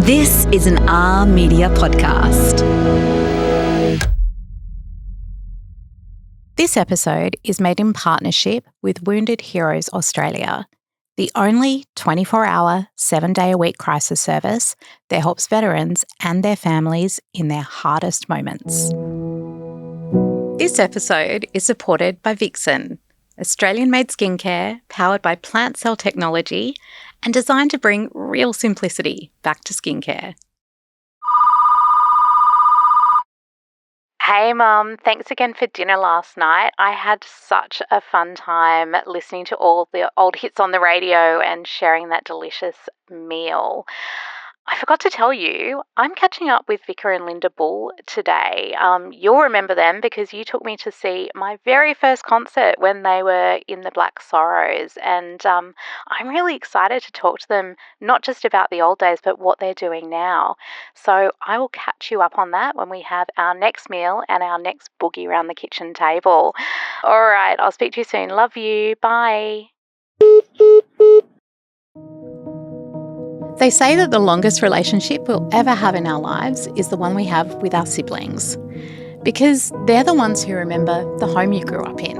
This is an R Media podcast. This episode is made in partnership with Wounded Heroes Australia, the only 24-hour, 7-day-a-week crisis service that helps veterans and their families in their hardest moments. This episode is supported by Vixen, Australian-made skincare powered by plant cell technology and designed to bring real simplicity back to skincare. Hey Mum, thanks again for dinner last night. I had such a fun time listening to all the old hits on the radio and sharing that delicious meal. I forgot to tell you, I'm catching up with Vika and Linda Bull today. You'll remember them because you took me to see my very first concert when they were in the Black Sorrows, and I'm really excited to talk to them, not just about the old days, but what they're doing now. So I will catch you up on that when we have our next meal and our next boogie around the kitchen table. All right, I'll speak to you soon. Love you. Bye. They say that the longest relationship we'll ever have in our lives is the one we have with our siblings, because they're the ones who remember the home you grew up in,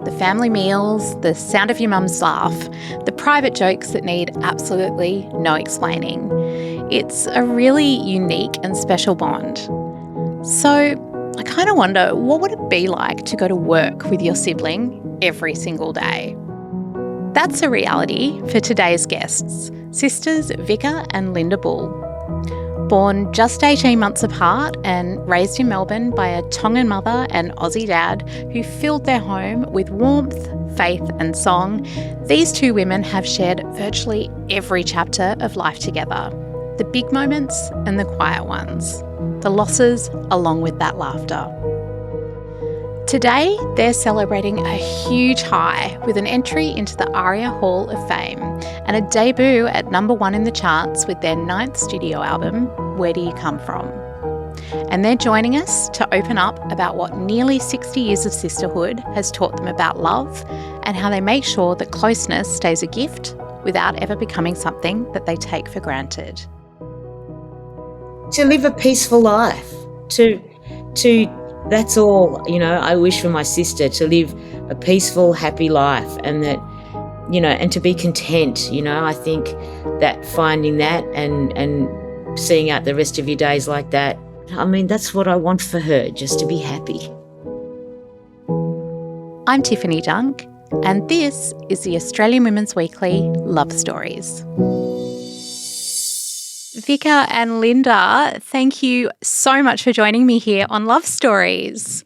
the family meals, the sound of your mum's laugh, the private jokes that need absolutely no explaining. It's a really unique and special bond. So I kind of wonder, what would it be like to go to work with your sibling every single day? That's a reality for today's guests, sisters Vika and Linda Bull. Born just 18 months apart and raised in Melbourne by a Tongan mother and Aussie dad who filled their home with warmth, faith and song, these two women have shared virtually every chapter of life together. The big moments and the quiet ones. The losses along with that laughter. Today, they're celebrating a huge high with an entry into the ARIA Hall of Fame and a debut at #1 in the charts with their 9th studio album, Where Do You Come From? And they're joining us to open up about what nearly 60 years of sisterhood has taught them about love and how they make sure that closeness stays a gift without ever becoming something that they take for granted. To live a peaceful life, to that's all, I wish for my sister, to live a peaceful, happy life, and that, and to be content. I think that finding that and seeing out the rest of your days like that, that's what I want for her, just to be happy. I'm Tiffany Dunk, and this is the Australian Women's Weekly Love Stories. Vika and Linda, thank you so much for joining me here on Love Stories.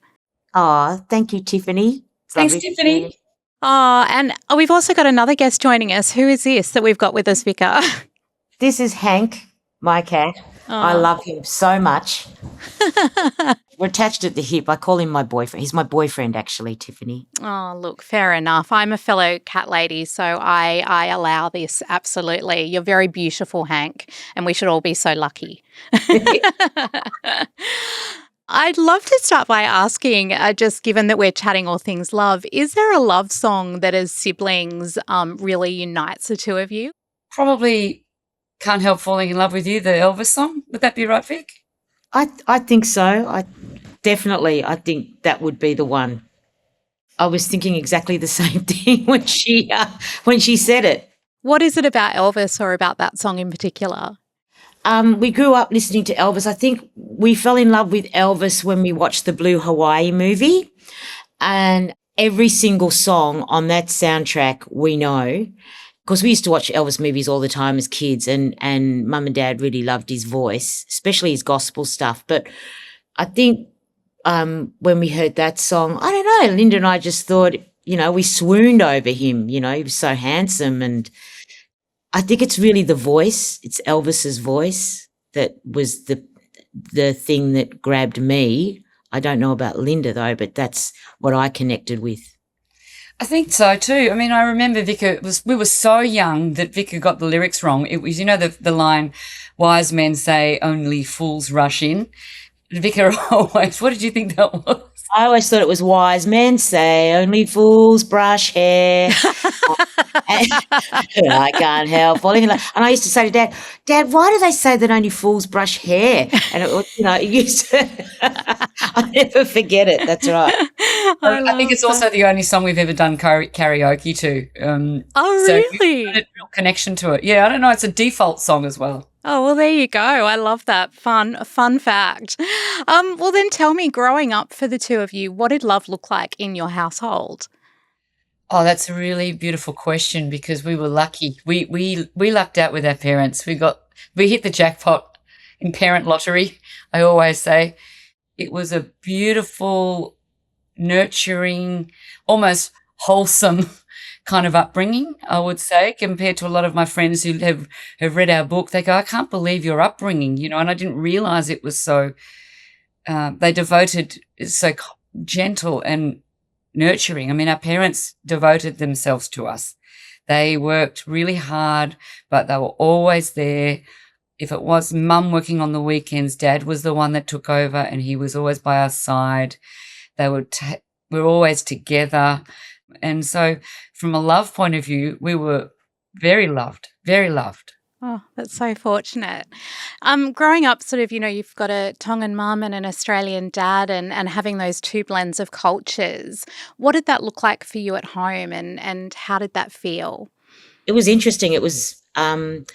Oh, thank you, Tiffany. Thanks, Tiffany. Oh, and we've also got another guest joining us. Who is this that we've got with us, Vika? This is Hank, my cat. Oh. I love him so much. We're attached at the hip. I call him my boyfriend. He's my boyfriend, actually, Tiffany. Oh, look, fair enough. I'm a fellow cat lady, so I allow this, absolutely. You're very beautiful, Hank, and we should all be so lucky. I'd love to start by asking, just given that we're chatting all things love, is there a love song that as siblings really unites the two of you? Probably Can't Help Falling in Love with You, the Elvis song. Would that be right, Vic? I think so. I think that would be the one. I was thinking exactly the same thing when she said it. What is it about Elvis or about that song in particular? We grew up listening to Elvis. I think we fell in love with Elvis when we watched the Blue Hawaii movie, and every single song on that soundtrack we know, because we used to watch Elvis movies all the time as kids, and Mum and Dad really loved his voice, especially his gospel stuff. But I think when we heard that song, I don't know, Linda and I just thought, we swooned over him. He was so handsome, and I think it's really the voice. It's Elvis's voice that was the thing that grabbed me. I don't know about Linda though, but that's what I connected with. I think so too. I remember we were so young that Vika got the lyrics wrong. It was, the line, wise men say only fools rush in. Vika always, what did you think that was? I always thought it was wise. Men say only fools brush hair. I can't help falling in love. And I used to say to Dad, why do they say that only fools brush hair? And it used to, I'll never forget it. That's right. I think it's also the only song we've ever done karaoke to. Oh, so really? we've got a real connection to it. Yeah, I don't know. It's a default song as well. Oh, well, there you go. I love that. Fun fact. Well, then tell me, growing up for the two of you, what did love look like in your household? Oh, that's a really beautiful question because we were lucky. We lucked out with our parents. We hit the jackpot in parent lottery. I always say it was a beautiful, nurturing, almost wholesome kind of upbringing, I would say, compared to a lot of my friends who have read our book. They go, I can't believe your upbringing, and I didn't realize it was so, they devoted, so gentle and nurturing. I mean, our parents devoted themselves to us. They worked really hard, but they were always there. If it was mum working on the weekends, Dad was the one that took over and he was always by our side. They were always together. And so from a love point of view, we were very loved, very loved. Oh, that's so fortunate. Growing up, sort of, you've got a Tongan mum and an Australian dad and having those two blends of cultures. What did that look like for you at home and how did that feel? It was interesting. It was the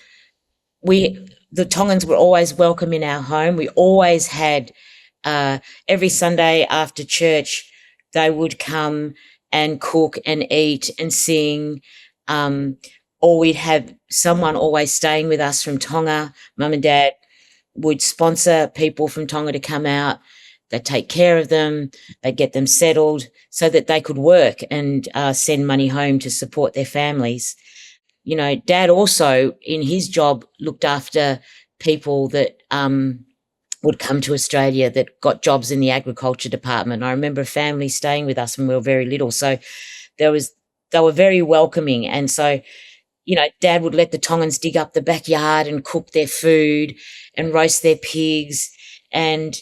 Tongans were always welcome in our home. We always had every Sunday after church, they would come and cook and eat and sing, or we'd have someone always staying with us from Tonga. Mum and Dad would sponsor people from Tonga to come out. They'd take care of them. They'd get them settled so that they could work and send money home to support their families. Dad also, in his job, looked after people that would come to Australia that got jobs in the agriculture department. I remember a family staying with us when we were very little. So they were very welcoming. And so, Dad would let the Tongans dig up the backyard and cook their food and roast their pigs. And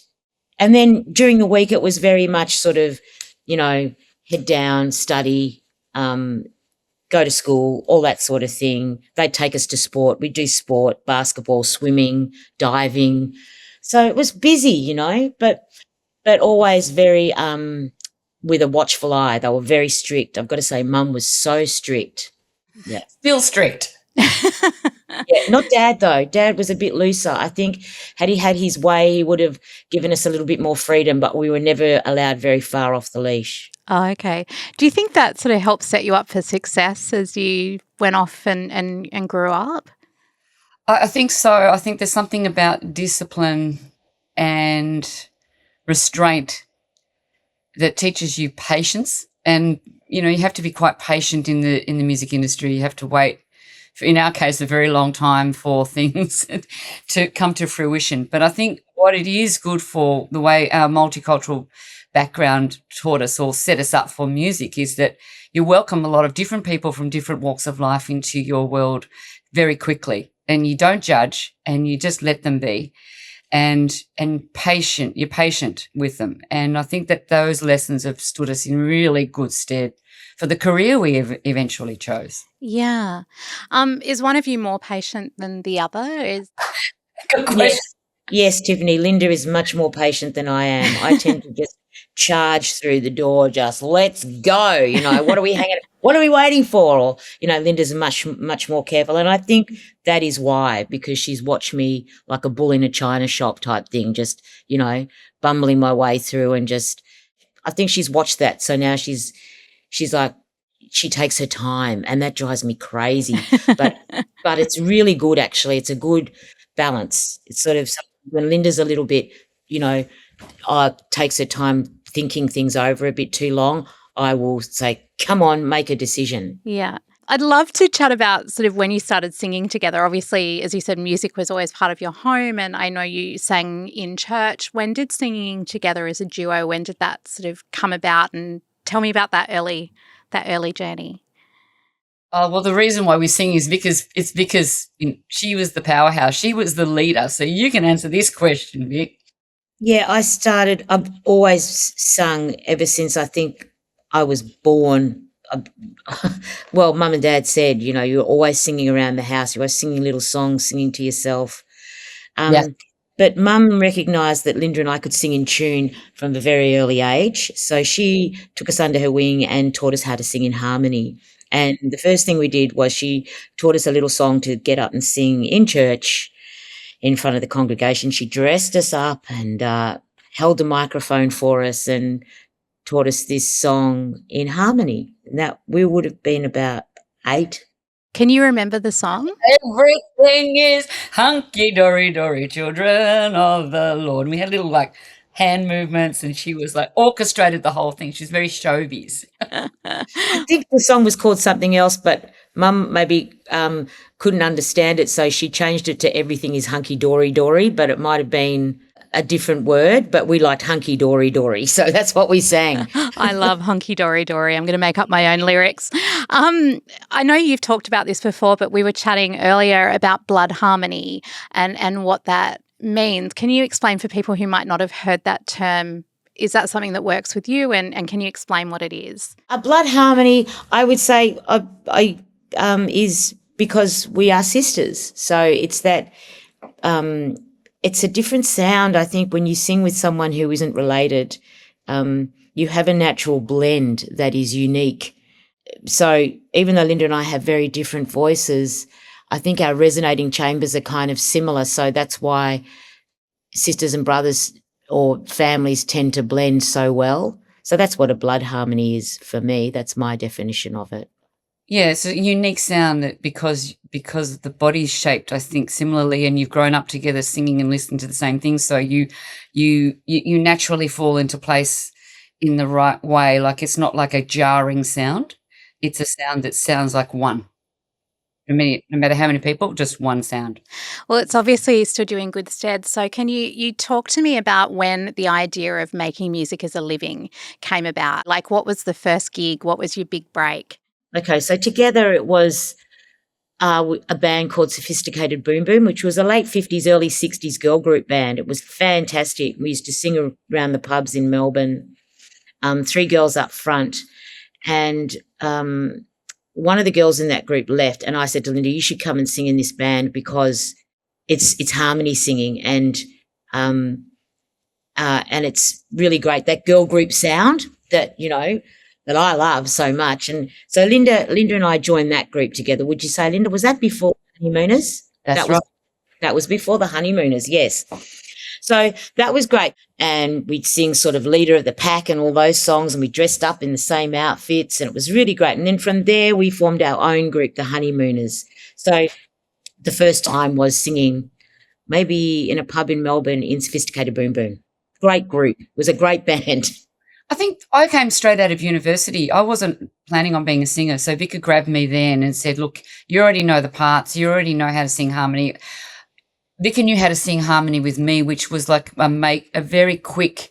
then during the week, it was very much sort of, head down, study, go to school, all that sort of thing. They'd take us to sport. We'd do sport, basketball, swimming, diving. So it was busy, but always very with a watchful eye. They were very strict. I've got to say, Mum was so strict. Yeah. Still strict. Yeah, not Dad though. Dad was a bit looser. I think had he had his way, he would have given us a little bit more freedom, but we were never allowed very far off the leash. Oh, okay. Do you think that sort of helped set you up for success as you went off and grew up? I think so. I think there's something about discipline and restraint that teaches you patience. And, you have to be quite patient in the music industry. You have to wait, in our case, a very long time for things to come to fruition. But I think what it is good for, the way our multicultural background taught us or set us up for music, is that you welcome a lot of different people from different walks of life into your world very quickly. And you don't judge and you just let them be and you're patient with them. And I think that those lessons have stood us in really good stead for the career we eventually chose. Yeah. Is one of you more patient than the other? Good question. Yes, Tiffany. Linda is much more patient than I am. I tend to just charge through the door, just let's go. What are we what are we waiting for? Or, Linda's much, much more careful. And I think that is why, because she's watched me like a bull in a china shop type thing, just, bumbling my way through and I think she's watched that. So now she's like, she takes her time and that drives me crazy. But it's really good, actually. It's a good balance. It's sort of when Linda's a little bit, takes her time thinking things over a bit too long, I will say, come on, make a decision. Yeah. I'd love to chat about sort of when you started singing together. Obviously, as you said, music was always part of your home, and I know you sang in church. When did singing together as a duo, when did that sort of come about? And tell me about that early journey. Oh, well, the reason why we sing is because she was the powerhouse. She was the leader. So you can answer this question, Vic. Yeah, I've always sung ever since I think I was born. Well, Mum and Dad said, you're always singing around the house. You're always singing little songs, singing to yourself. Yeah. But Mum recognised that Linda and I could sing in tune from a very early age. So she took us under her wing and taught us how to sing in harmony. And the first thing we did was she taught us a little song to get up and sing in church in front of the congregation. She dressed us up and held the microphone for us and taught us this song in harmony. Now, we would have been about 8. Can you remember the song? Everything is hunky-dory-dory, children of the Lord. And we had little hand movements, and she was orchestrated the whole thing. She's very showbiz. I think the song was called something else, but Mum maybe couldn't understand it, so she changed it to Everything is hunky-dory-dory, but it might have been a different word, but we liked hunky-dory-dory, so that's what we sang. I love hunky-dory-dory. I'm going to make up my own lyrics. I know you've talked about this before, but we were chatting earlier about blood harmony and what that means. Can you explain for people who might not have heard that term? Is that something that works with you, and can you explain what it is? A blood harmony, I would say, is because we are sisters. So it's that it's a different sound, I think, when you sing with someone who isn't related. You have a natural blend that is unique. So even though Linda and I have very different voices, I think our resonating chambers are kind of similar. So that's why sisters and brothers or families tend to blend so well. So that's what a blood harmony is for me. That's my definition of it. Yeah, it's a unique sound that because the body's shaped, I think, similarly, and you've grown up together singing and listening to the same things, so you naturally fall into place in the right way. It's not like a jarring sound. It's a sound that sounds like one. No matter how many people, just one sound. Well, it's obviously stood you in good stead. So can you talk to me about when the idea of making music as a living came about? What was the first gig? What was your big break? Okay, so together it was a band called Sophisticated Boom Boom, which was a late 50s, early 60s girl group band. It was fantastic. We used to sing around the pubs in Melbourne, 3 girls up front. And one of the girls in that group left, and I said to Linda, you should come and sing in this band because it's harmony singing and it's really great. That girl group sound that, that I love so much. And so Linda and I joined that group together. Would you say, Linda, was that before Honeymooners? That's right. That was before the Honeymooners, yes. So that was great. And we'd sing sort of Leader of the Pack and all those songs, and we dressed up in the same outfits, and it was really great. And then from there we formed our own group, the Honeymooners. So the first time was singing maybe in a pub in Melbourne in Sophisticated Boom Boom. Great group. It was a great band. I think I came straight out of university. I wasn't planning on being a singer, so Vika grabbed me then and said, look, you already know the parts. You already know how to sing harmony. Vika knew how to sing harmony with me, which was like a very quick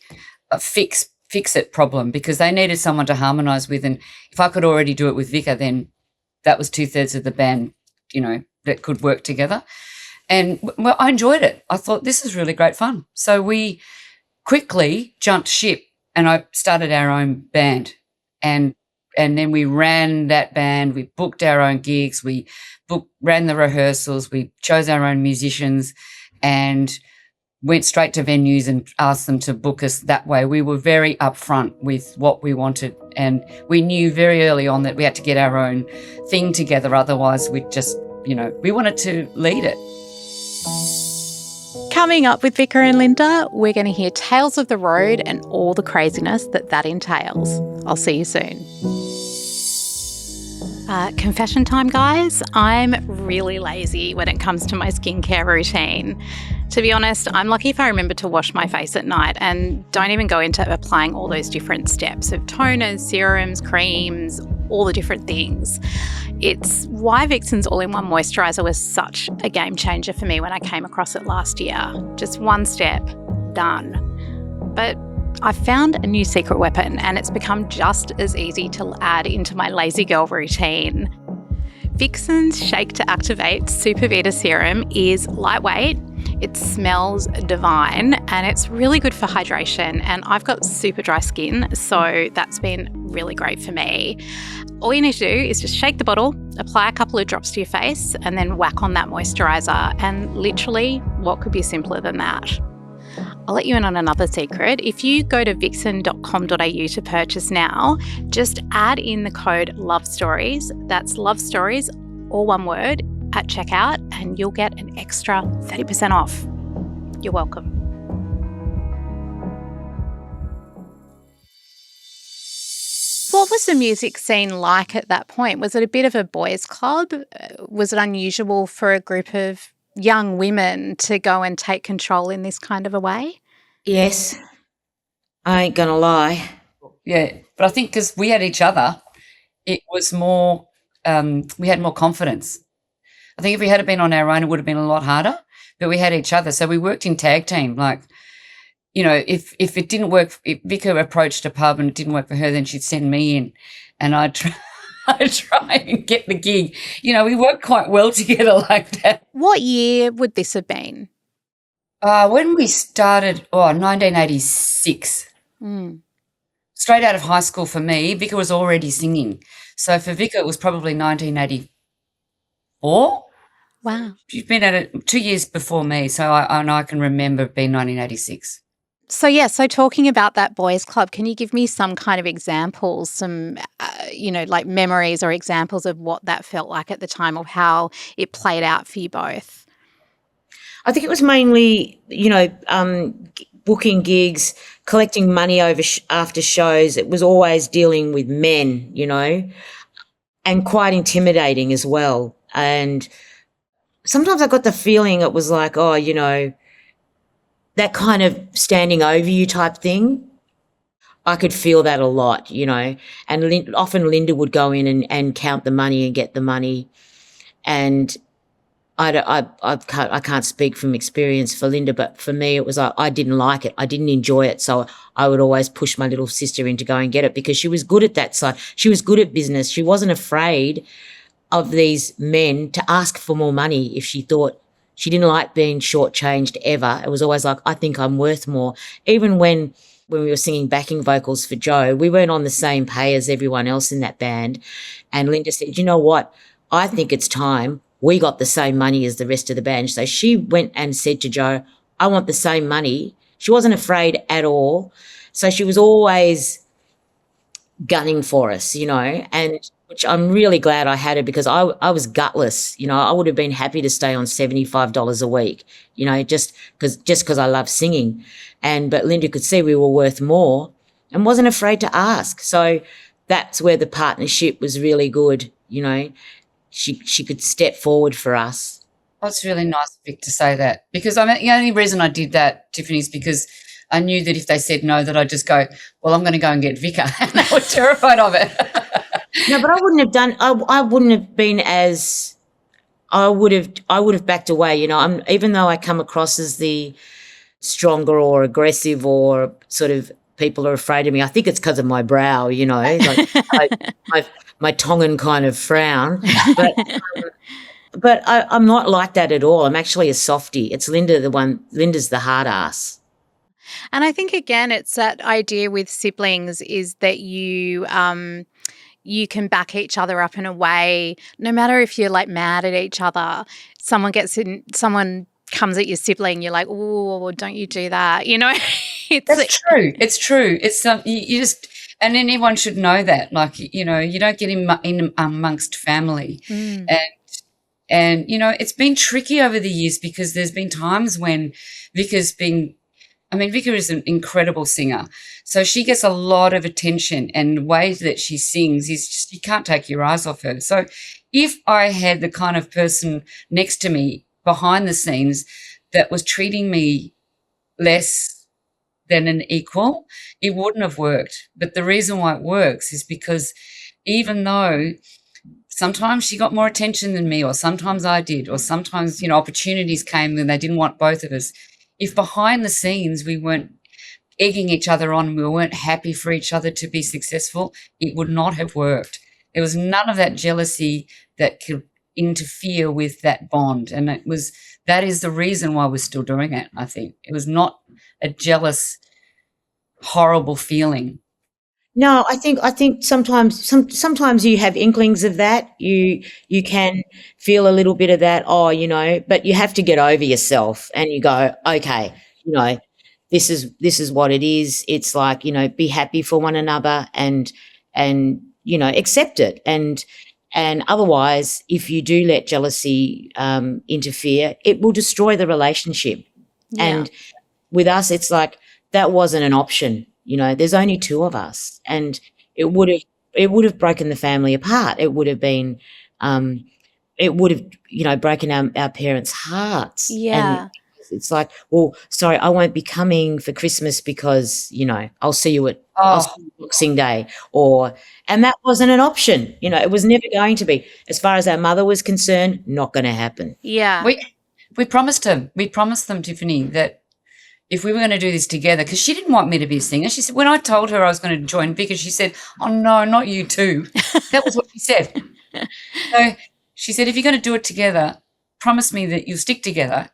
fix-it problem because they needed someone to harmonise with. And if I could already do it with Vika, then that was 2/3 of the band, that could work together. And, well, I enjoyed it. I thought this is really great fun. So we quickly jumped ship and I started our own band. And then we ran that band. We booked our own gigs. We ran the rehearsals. We chose our own musicians and went straight to venues and asked them to book us that way. We were very upfront with what we wanted, and we knew very early on that we had to get our own thing together. Otherwise, we'd just, we wanted to lead it. Coming up with Vika and Linda, we're going to hear tales of the road and all the craziness that entails. I'll see you soon. Confession time, guys. I'm really lazy when it comes to my skincare routine. To be honest, I'm lucky if I remember to wash my face at night and don't even go into applying all those different steps of toners, serums, creams, all the different things. It's why Vixen's all-in-one moisturiser was such a game changer for me when I came across it last year. Just one step, done. But I've found a new secret weapon and it's become just as easy to add into my lazy girl routine. Vixen's Shake to Activate Super Vita Serum is lightweight, It smells divine and it's really good for hydration. And I've got super dry skin, so that's been really great for me. All you need to do is just shake the bottle, apply a couple of drops to your face, and then whack on that moisturiser. And literally, what could be simpler than that? I'll let you in on another secret. If you go to vixen.com.au to purchase now, just add in the code LOVESTORIES. That's Love Stories, all one word, at checkout, and you'll get an extra 30% off. You're welcome. What was the music scene like at that point? Was it a bit of a boys' club? Was it unusual for a group of young women to go and take control in this kind of a way? Yes. I ain't gonna lie. Yeah, but I think because we had each other, it was more, we had more confidence. I think if we had been on our own, it would have been a lot harder, but we had each other. So we worked in tag team. Like, you know, if it didn't work, if Vika approached a pub and it didn't work for her, then she'd send me in and I'd try and get the gig. You know, we worked quite well together like that. What year would this have been? When we started, 1986. Straight out of high school for me. Vika was already singing. So for Vika, it was probably 1984. Wow. She's been at it 2 years before me, so I can remember it being 1986. So talking about that boys' club, can you give me some kind of examples, some, like memories or examples of what that felt like at the time or how it played out for you both? I think it was mainly, booking gigs, collecting money after shows. It was always dealing with men, and quite intimidating as well. And sometimes I got the feeling it was like, that kind of standing over you type thing. I could feel that a lot, and often Linda would go in and count the money and get the money. And I can't speak from experience for Linda, but for me it was I didn't like it. I didn't enjoy it. So I would always push my little sister in to go and get it because she was good at that side. She was good at business. She wasn't afraid of these men to ask for more money if she thought she didn't like being shortchanged ever. It was always like, I think I'm worth more. Even when we were singing backing vocals for Joe, we weren't on the same pay as everyone else in that band. And Linda said, you know what? I think it's time we got the same money as the rest of the band. So she went and said to Joe, I want the same money. She wasn't afraid at all. So she was always gunning for us, and which I'm really glad I had her because I was gutless. I would have been happy to stay on $75 a week, just because I love singing. But Linda could see we were worth more and wasn't afraid to ask. So that's where the partnership was really good, She could step forward for us. Oh, it's really nice, Vic, to say that because the only reason I did that, Tiffany, is because I knew that if they said no, that I'd just go, well, I'm going to go and get Vika, and they were terrified of it. No, but I wouldn't have done. I wouldn't have been as. I would have backed away. Even though I come across as the stronger or aggressive or sort of people are afraid of me. I think it's because of my brow. My Tongan kind of frown, but I'm not like that at all. I'm actually a softie. It's Linda's the hard ass. And I think, again, it's that idea with siblings is that you can back each other up in a way, no matter if you're like mad at each other, someone comes at your sibling, you're like, oh, don't you do that, That's true. It's true. It's you just, and then everyone should know that, like, you don't get in amongst family. And it's been tricky over the years because there's been times when Vika is an incredible singer. So she gets a lot of attention, and the way that she sings is just, you can't take your eyes off her. So if I had the kind of person next to me behind the scenes that was treating me less than an equal, it wouldn't have worked. But the reason why it works is because even though sometimes she got more attention than me, or sometimes I did, or sometimes, opportunities came when they didn't want both of us, if behind the scenes we weren't egging each other on, we weren't happy for each other to be successful, it would not have worked. There was none of that jealousy that could interfere with that bond. And that is the reason why we're still doing it, I think. It was not a jealous, horrible feeling. No, I think sometimes you have inklings of that. You can feel a little bit of that, but you have to get over yourself and you go, okay, this is what it is. It's like, be happy for one another and accept it. And otherwise, if you do let jealousy interfere, it will destroy the relationship. Yeah. And with us, it's like that wasn't an option. There's only two of us, and it would have broken the family apart. It would have been, broken our parents' hearts. Yeah. And it's like, well, sorry, I won't be coming for Christmas because, I'll see you at Boxing Day, and that wasn't an option. It was never going to be. As far as our mother was concerned, not going to happen. Yeah. We promised them, Tiffany, that if we were going to do this together, because she didn't want me to be a singer. She said, when I told her I was going to join Vika, she said, oh, no, not you too. That was what she said. So she said, if you're going to do it together, promise me that you'll stick together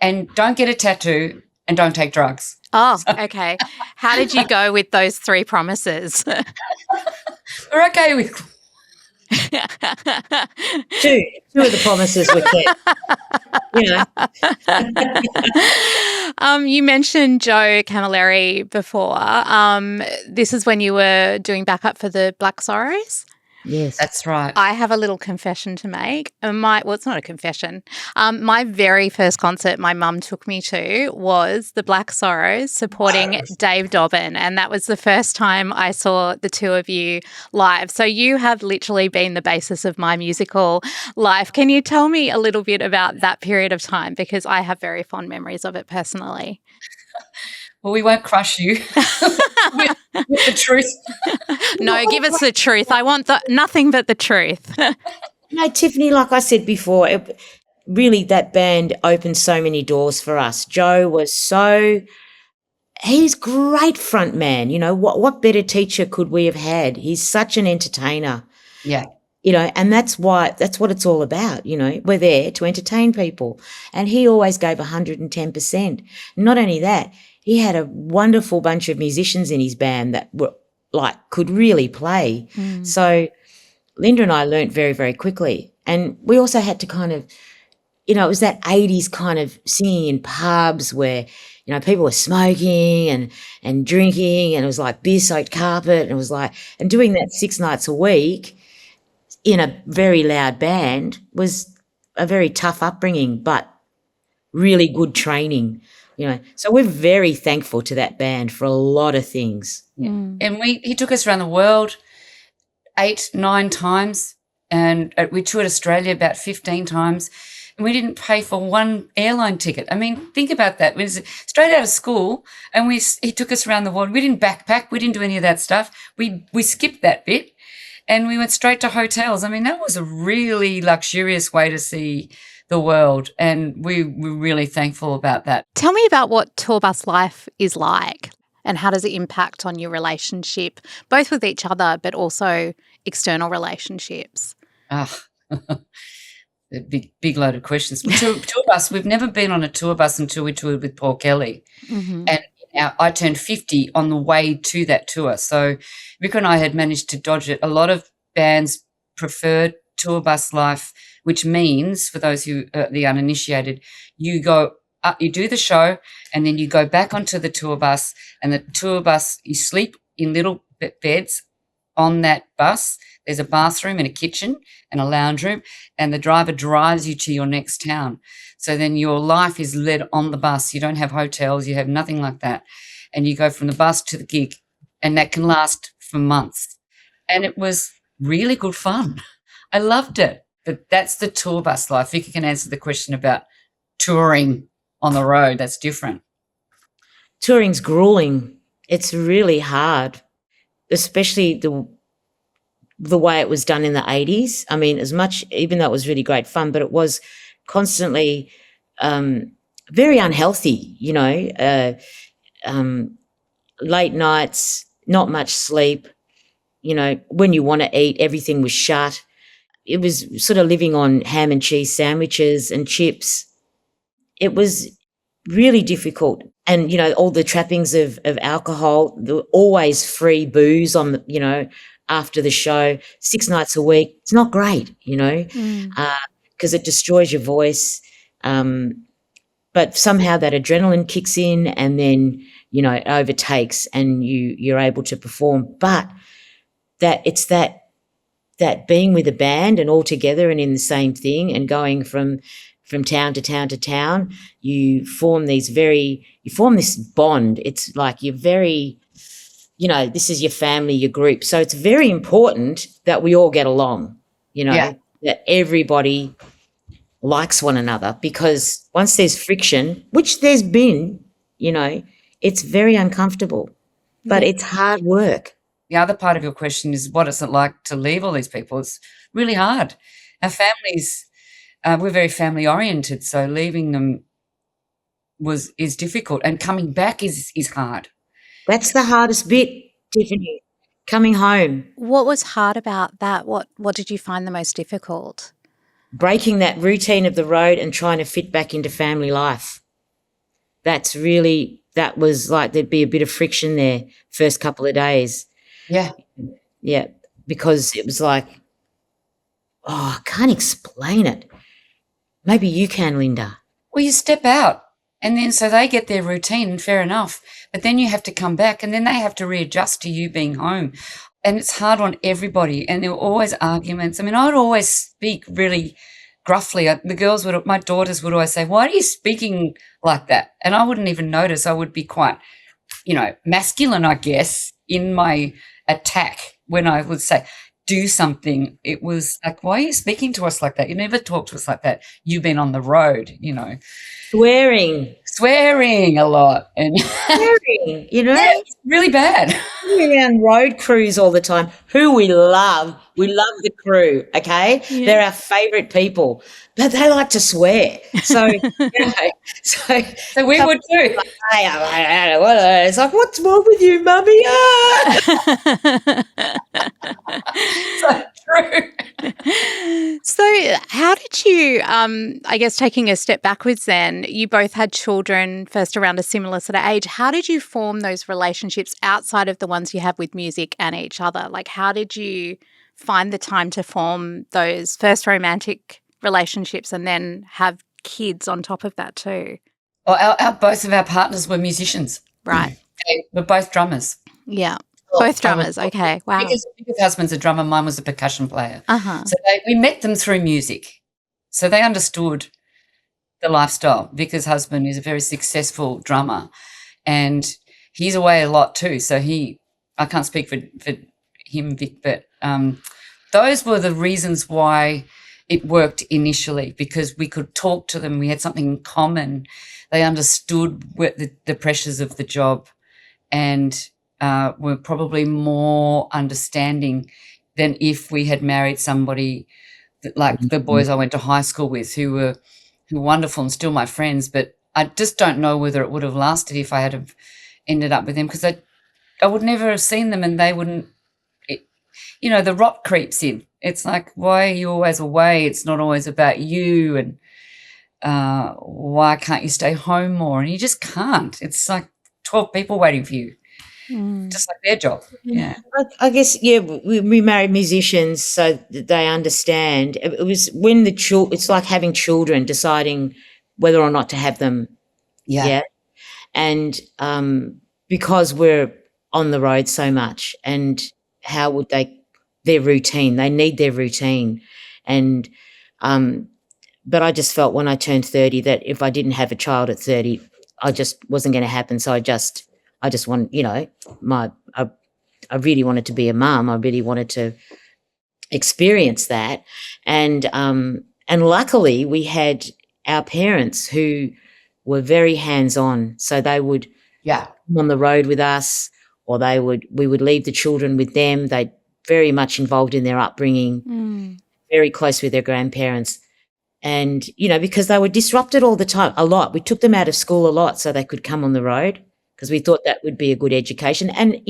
and don't get a tattoo and don't take drugs. Oh, okay. How did you go with those 3 promises? We're okay with two of the promises were kept. You mentioned Joe Camilleri before. This is when you were doing backup for the Black Sorrows? Yes. That's right. I have a little confession to make. It's not a confession. My very first concert my mum took me to was the Black Sorrows supporting Dave Dobbin, and that was the first time I saw the two of you live. So you have literally been the basis of my musical life. Can you tell me a little bit about that period of time? Because I have very fond memories of it personally. Well, we won't crush you with the truth. No, give us the truth. I want nothing but the truth. No, Tiffany, like I said before, really that band opened so many doors for us. Joe was he's great front man. What better teacher could we have had? He's such an entertainer. Yeah. And that's what it's all about. We're there to entertain people. And he always gave 110%. Not only that, he had a wonderful bunch of musicians in his band that were could really play. So Linda and I learnt very, very quickly. And we also had to kind of, it was that 80s kind of singing in pubs where, people were smoking and drinking, and it was like beer-soaked carpet, and it was and doing that 6 nights a week in a very loud band was a very tough upbringing, but really good training. So we're very thankful to that band for a lot of things. Yeah. And he took us around the world 8, 9 times, and we toured Australia about 15 times, and we didn't pay for one airline ticket. I mean, think about that. We was straight out of school, and he took us around the world. We didn't backpack. We didn't do any of that stuff. We skipped that bit, and we went straight to hotels. I mean, that was a really luxurious way to see the world, and we're really thankful about that. Tell me about what tour bus life is like, and how does it impact on your relationship, both with each other but also external relationships? A big load of questions. Tour bus, we've never been on a tour bus until we toured with Paul Kelly. And I turned 50 on the way to that tour. So Rick and I had managed to dodge it. A lot of bands prefer tour bus life, which means, for those who are the uninitiated, you go up, you do the show, and then you go back onto the tour bus, and the tour bus, you sleep in little beds on that bus. There's a bathroom and a kitchen and a lounge room, and the driver drives you to your next town. So then your life is led on the bus. You don't have hotels, you have nothing like that. And you go from the bus to the gig, and that can last for months. And it was really good fun. I loved it. But that's the tour bus life. Vika can answer the question about touring on the road. That's different. Touring's grueling. It's really hard, especially the way it was done in the 80s. I mean, even though it was really great fun, but it was constantly very unhealthy, late nights, not much sleep. When you want to eat, everything was shut. it was sort of living on ham and cheese sandwiches and chips. It was really difficult. And, all the trappings of alcohol, there were always free booze on, after the show, 6 nights a week. It's not great, because it destroys your voice. But somehow that adrenaline kicks in and then, it overtakes and you're able to perform. But it's that being with a band and all together and in the same thing and going from town to town to town, you form this bond. It's like you're very, this is your family, your group. So it's very important that we all get along, that everybody likes one another, because once there's friction, which there's been, it's very uncomfortable, but it's hard work. The other part of your question is, what is it like to leave all these people? It's really hard. Our families, we're very family oriented, so leaving them is difficult, and coming back is hard. That's the hardest bit, Tiffany, coming home. What was hard about that? What did you find the most difficult? Breaking that routine of the road and trying to fit back into family life. That was like there'd be a bit of friction there first couple of days. Yeah. Yeah, because it was like, I can't explain it. Maybe you can, Linda. Well, you step out and then so they get their routine, and fair enough, but then you have to come back and then they have to readjust to you being home. And it's hard on everybody, and there were always arguments. I mean, I would always speak really gruffly. My daughters would always say, "Why are you speaking like that?" And I wouldn't even notice. I would be quite, masculine, I guess, in my attack when I would say, do something. It was like, why are you speaking to us like that? You never talk to us like that. You've been on the road, Swearing a lot. And Swearing, yeah, it's really bad. We're on road crews all the time, who we love. We love the crew, okay? Yeah. They're our favourite people, but they like to swear. So, so we would too. It's like, what's wrong with you, Mummy? So true. So how did you, I guess taking a step backwards then, you both had children first around a similar sort of age. How did you form those relationships outside of the ones you have with music and each other? Like, how did you find the time to form those first romantic relationships and then have kids on top of that too? Well, both of our partners were musicians. Right. They were both drummers. Yeah. Both drummers. Okay. Wow. Because husband's a drummer, mine was a percussion player. Uh-huh. So we met them through music. So they understood the lifestyle. Vika's husband is a very successful drummer, and he's away a lot too. So I can't speak for him, Vic, but those were the reasons why it worked initially, because we could talk to them. We had something in common. They understood the pressures of the job, and were probably more understanding than if we had married somebody like the boys I went to high school with, who were wonderful and still my friends. But I just don't know whether it would have lasted if I had have ended up with them, because I would never have seen them, and they wouldn't. The rot creeps in. It's like, why are you always away? It's not always about you, and why can't you stay home more? And you just can't. It's like 12 people waiting for you. Just like their job. Yeah. I guess, we married musicians so that they understand. It was when it's like having children, deciding whether or not to have them. Yeah. And because we're on the road so much, and how would their routine, they need their routine. And, but I just felt when I turned 30 that if I didn't have a child at 30, I just wasn't going to happen. So I just want, I really wanted to be a mum. I really wanted to experience that. And luckily we had our parents who were very hands-on. So they would come on the road with us, or we would leave the children with them. They very much involved in their upbringing, very close with their grandparents. And, because they were disrupted all the time, a lot. We took them out of school a lot so they could come on the road, because we thought that would be a good education. And,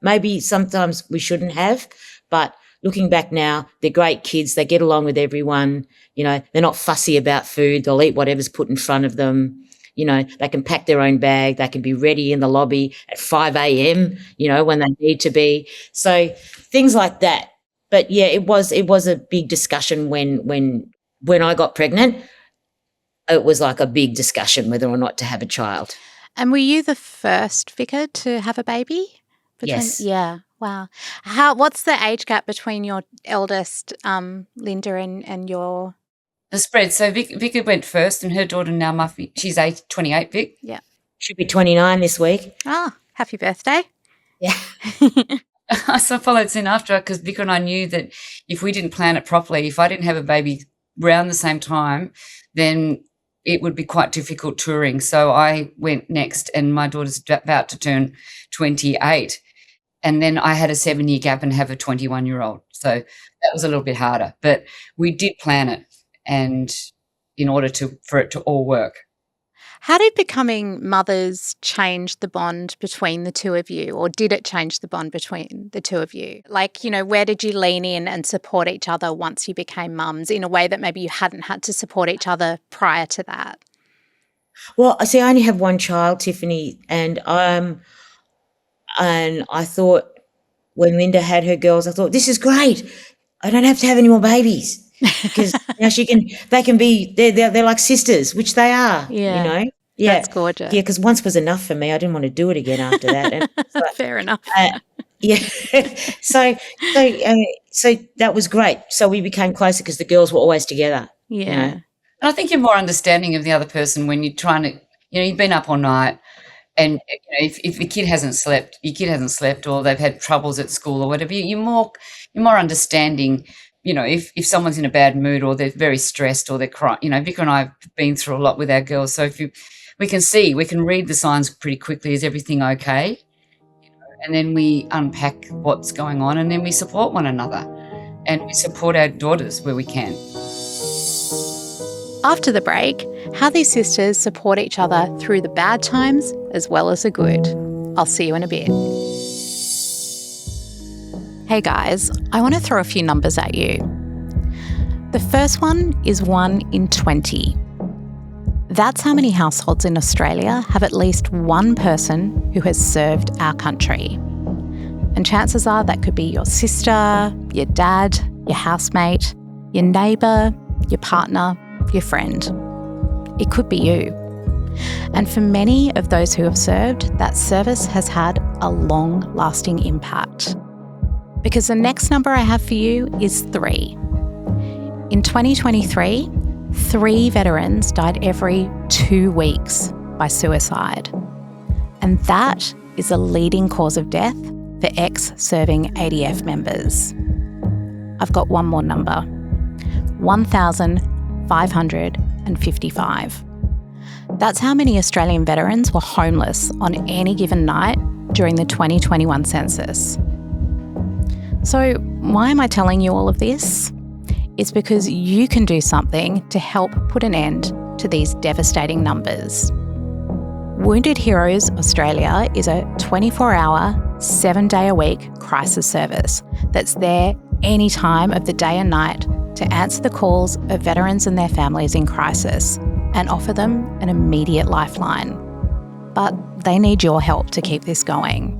maybe sometimes we shouldn't have, but looking back now, they're great kids. They get along with everyone. You know, they're not fussy about food. They'll eat whatever's put in front of them. You know, they can pack their own bag. They can be ready in the lobby at 5 a.m., you know, when they need to be. So things like that. But yeah, it was a big discussion when I got pregnant. It was like a big discussion whether or not to have a child. And were you the first Vika to have a baby? Yes. Yeah. Wow. What's the age gap between your eldest, Linda, and your? The spread. So Vika went first, and her daughter now, Muffy, she's 28, Vic. Yeah. Should be 29 this week. Ah, happy birthday. Yeah. So I followed soon after because Vika and I knew that if we didn't plan it properly, if I didn't have a baby around the same time, then it would be quite difficult touring. So I went next, and my daughter's about to turn 28. And then I had a 7-year gap and have a 21-year-old. So that was a little bit harder. But we did plan it, and in order for it to all work. How did becoming mothers change the bond between the two of you, or did it change the bond between the two of you? Like, you know, where did you lean in and support each other once you became mums in a way that maybe you hadn't had to support each other prior to that? Well, I see, I only have one child, Tiffany, and I thought when Linda had her girls, I thought, this is great. I don't have to have any more babies. Because now they're like sisters, which they are, Yeah. you know. Yeah. That's gorgeous. Yeah, because once was enough for me. I didn't want to do it again after that. And Fair enough. yeah. So that was great. So we became closer because the girls were always together. Yeah. You know? And I think you're more understanding of the other person when you're trying to, you know, you've been up all night, and you know, if the kid hasn't slept, your kid hasn't slept, or they've had troubles at school or whatever, you're more understanding. You know, if someone's in a bad mood or they're very stressed or they're crying, you know, Vika and I have been through a lot with our girls. So we can read the signs pretty quickly. Is everything okay? You know, and then we unpack what's going on, and then we support one another, and we support our daughters where we can. After the break, how these sisters support each other through the bad times as well as the good. I'll see you in a bit. Hey guys, I want to throw a few numbers at you. The first one is 1 in 20. That's how many households in Australia have at least one person who has served our country. And chances are that could be your sister, your dad, your housemate, your neighbour, your partner, your friend. It could be you. And for many of those who have served, that service has had a long-lasting impact. Because the next number I have for you is 3. In 2023, 3 veterans died every 2 weeks by suicide. And that is a leading cause of death for ex-serving ADF members. I've got one more number, 1,555. That's how many Australian veterans were homeless on any given night during the 2021 census. So why am I telling you all of this? It's because you can do something to help put an end to these devastating numbers. Wounded Heroes Australia is a 24-hour, 7-day-a-week crisis service that's there any time of the day and night to answer the calls of veterans and their families in crisis and offer them an immediate lifeline. But they need your help to keep this going.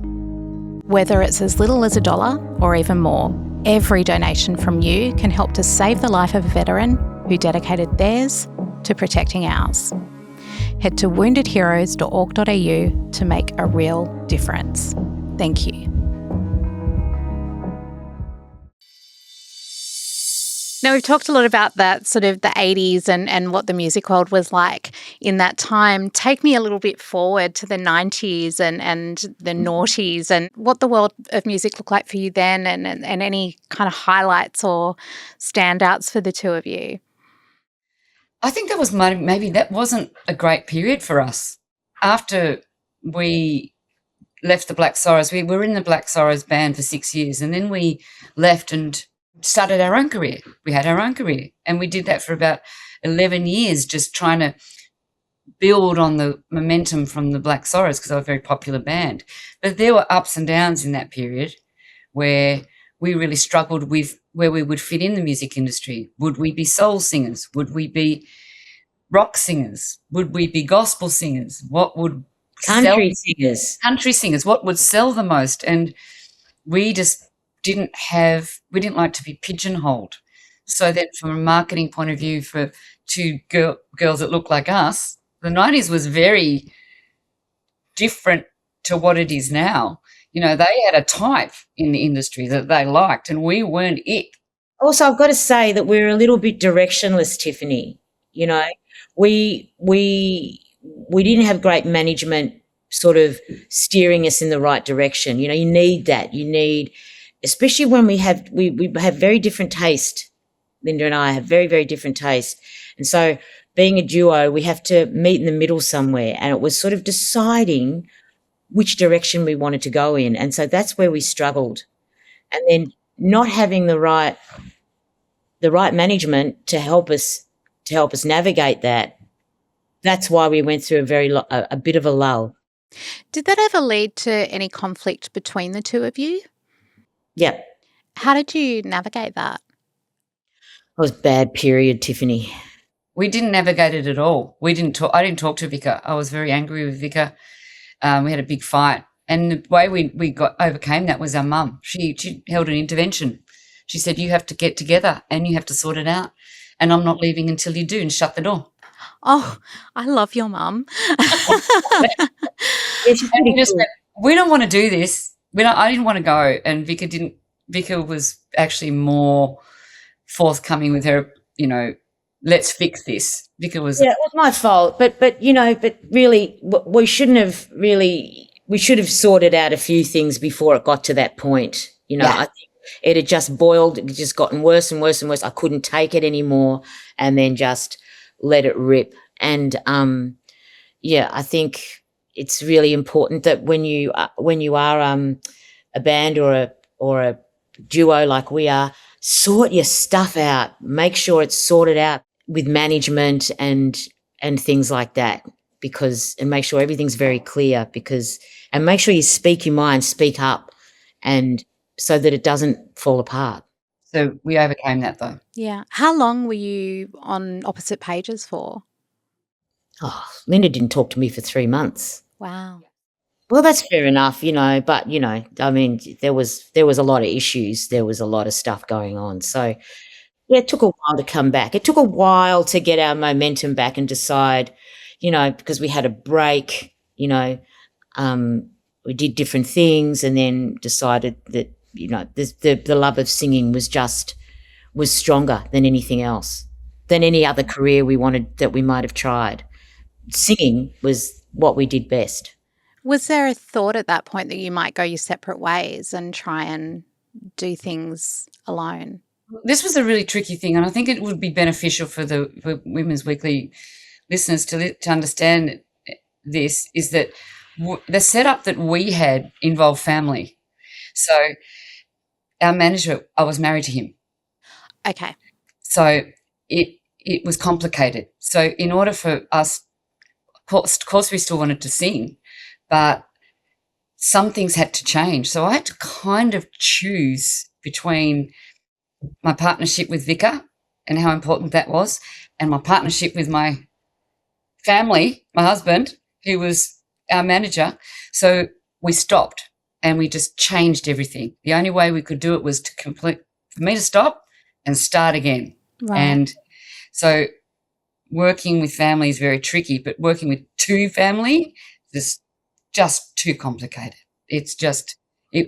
Whether it's as little as $1 or even more, every donation from you can help to save the life of a veteran who dedicated theirs to protecting ours. Head to woundedheroes.org.au to make a real difference. Thank you. Now, we've talked a lot about that sort of the 80s and what the music world was like in that time. Take me a little bit forward to the 90s and the noughties and what the world of music looked like for you then and any kind of highlights or standouts for the two of you. I think that was maybe that wasn't a great period for us. After we left the Black Sorrows, we were in the Black Sorrows band for 6 years, and then we left and started our own career. We had our own career, and we did that for about 11 years, just trying to build on the momentum from the Black Sorrows because they were a very popular band. But there were ups and downs in that period where we really struggled with where we would fit in the music industry. Would we be soul singers? Would we be rock singers? Would we be gospel singers? What would Country singers. Country singers. What would sell the most? And we just didn't like to be pigeonholed. So then from a marketing point of view for two girls that look like us, the 90s was very different to what it is now. You know, they had a type in the industry that they liked, and we weren't it. Also, I've got to say that we're a little bit directionless, Tiffany. You know, we didn't have great management sort of steering us in the right direction. You know, you need that. You need, especially when we have very different taste. Linda and I have very, very different taste. And so being a duo, we have to meet in the middle somewhere. And it was sort of deciding which direction we wanted to go in. And so that's where we struggled. And then not having the right management to help us navigate that. That's why we went through a bit of a lull. Did that ever lead to any conflict between the two of you? Yeah. How did you navigate that? It was a bad period, Tiffany. We didn't navigate it at all. I didn't talk to Vika. I was very angry with Vika. We had a big fight. And the way we overcame that was our mum. She held an intervention. She said, you have to get together and you have to sort it out. And I'm not leaving until you do, and shut the door. Oh, I love your mum. And we just went, we don't want to do this. I didn't want to go. And Vika was actually more forthcoming with her, you know, let's fix this. Vika was... Yeah, it was my fault. But really, we should have sorted out a few things before it got to that point. You know, yeah. I think it had just boiled, it had just gotten worse and worse and worse. I couldn't take it anymore, and then just let it rip. And I think it's really important that when you are a band or a duo like we are, sort your stuff out. Make sure it's sorted out with management and things like that, and make sure everything's very clear, and make sure you speak your mind, speak up, and so that it doesn't fall apart. So we overcame that though. Yeah. How long were you on opposite pages for? Oh, Linda didn't talk to me for 3 months. Wow. Well, that's fair enough, you know, but, you know, I mean, there was a lot of issues. There was a lot of stuff going on. So, yeah, it took a while to come back. It took a while to get our momentum back and decide, you know, because we had a break, you know, we did different things, and then decided that, you know, the love of singing was stronger than anything else, than any other career that we might have tried. Singing was what we did best. Was there a thought at that point that you might go your separate ways and try and do things alone? This was a really tricky thing, and I think it would be beneficial for Women's Weekly listeners to understand this, is that the setup that we had involved family. So our manager, I was married to him. Okay. So it was complicated. So in order for us, of course we still wanted to sing, but some things had to change. So I had to kind of choose between my partnership with Vika and how important that was, and my partnership with my family, my husband, who was our manager. So we stopped and we just changed everything. The only way we could do it was for me to stop and start again. Right. And so working with family is very tricky, but working with two family is just too complicated.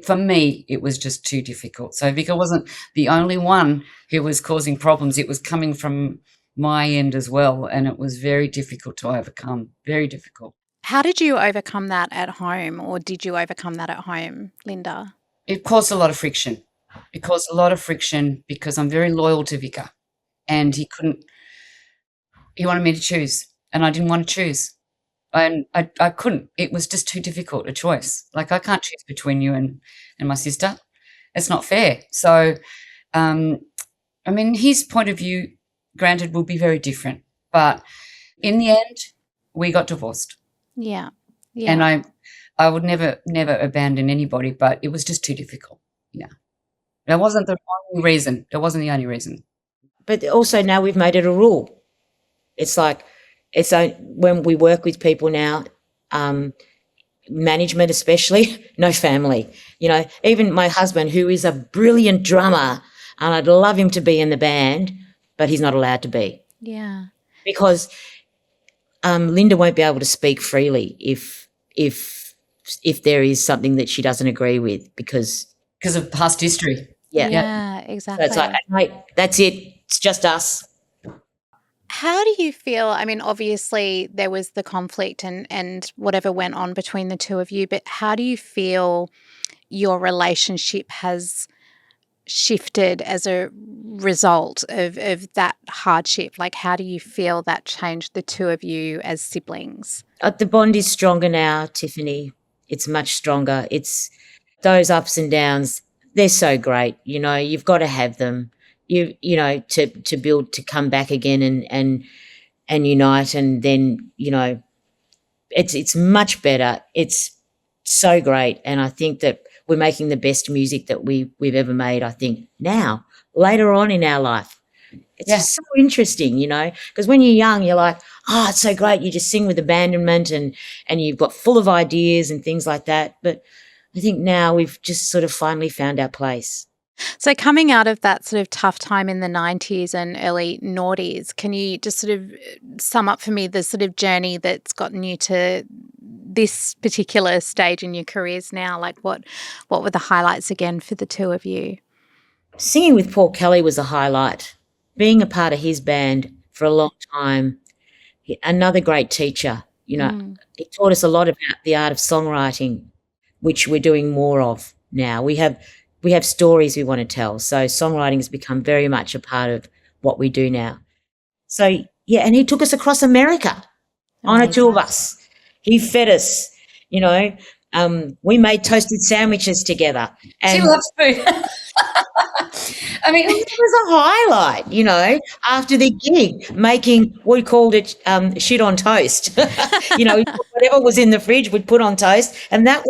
For me, it was just too difficult. So Vika wasn't the only one who was causing problems. It was coming from my end as well, and it was very difficult to overcome, very difficult. How did you overcome that at home, or did you overcome that at home, Linda? It caused a lot of friction. It caused a lot of friction because I'm very loyal to Vika, and he wanted me to choose, and I didn't want to choose. And I couldn't. It was just too difficult a choice. Like, I can't choose between you and my sister. It's not fair. So, I mean, his point of view, granted, will be very different. But in the end, we got divorced. Yeah. And I would never abandon anybody, but it was just too difficult. Yeah. That wasn't the only reason. It wasn't the only reason. But also now we've made it a rule. It's like when we work with people now, management especially, no family. Even my husband, who is a brilliant drummer, and I'd love him to be in the band, but he's not allowed to be. Yeah. Because Linda won't be able to speak freely if there is something that she doesn't agree with because of past history. Yeah, exactly. So it's like, hey, that's it. It's just us. How do you feel? I mean, obviously there was the conflict and whatever went on between the two of you, but how do you feel your relationship has shifted as a result of that hardship? Like, how do you feel that changed the two of you as siblings? The bond is stronger now, Tiffany. It's much stronger. It's those ups and downs. They're so great. You've got to have them. To build, to come back again and unite, and then it's much better. It's so great, and I think that we're making the best music that we've ever made. I think now, later on in our life, it's just so interesting, because when you're young, you're like, oh, it's so great. You just sing with abandonment, and you've got full of ideas and things like that. But I think now we've just sort of finally found our place. So coming out of that sort of tough time in the 90s and early noughties, can you just sort of sum up for me the sort of journey that's gotten you to this particular stage in your careers now? Like what were the highlights again for the two of you? Singing with Paul Kelly was a highlight. Being a part of his band for a long time, another great teacher. He taught us a lot about the art of songwriting, which we're doing more of now. We have stories we want to tell. So songwriting has become very much a part of what we do now. So, and he took us across America on a tour bus. He fed us, we made toasted sandwiches together. And she loves food. I mean, it was a highlight, after the gig, making, we called it shit on toast. Whatever was in the fridge, we'd put on toast. And that